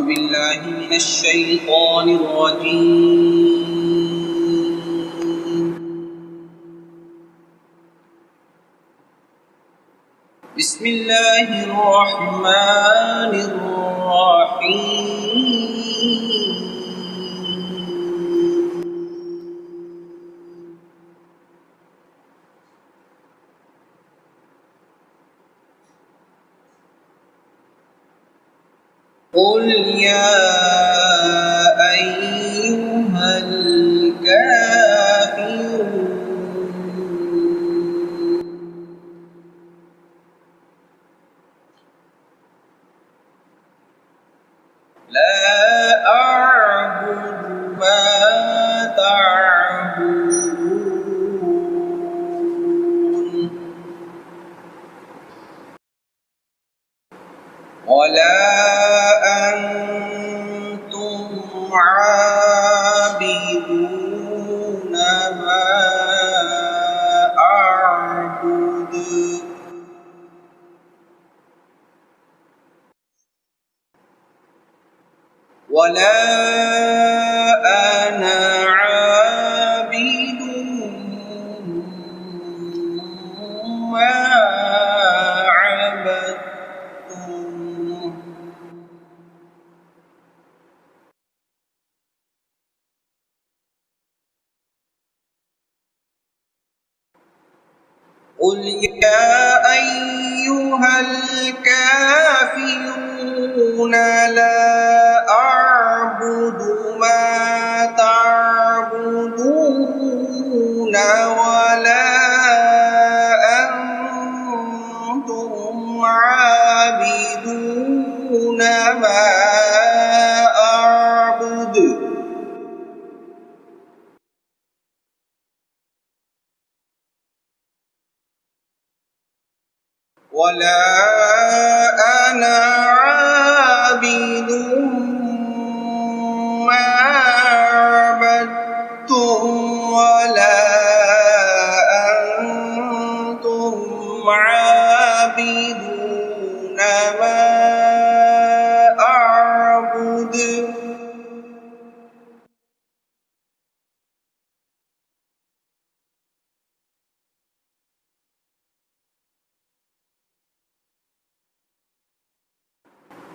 أعوذ بالله من الشيطان الرجيم. بسم الله الرحمن الرحيم. قل يا أيها الكافرون لا أعبد ما تعبدون ولا أنتم عابدون ما أعبد ولا أنا عابد ما عبدتم قل يا أيها الكافرون لا أعبد ما تعبدون ولا أنتم عابدون ما أعبد ولا أنا عابد ما عبدتم ولا أنتم عابدون ما أعبد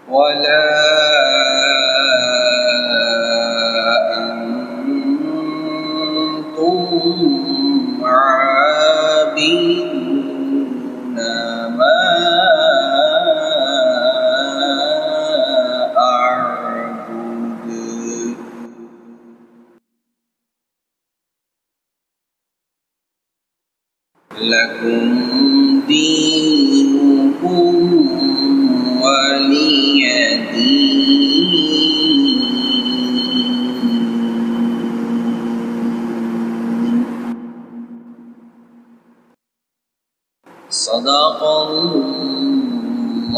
ولا أنتم عابدون ما أعبد لكم دينكم ولي دين. صدق الله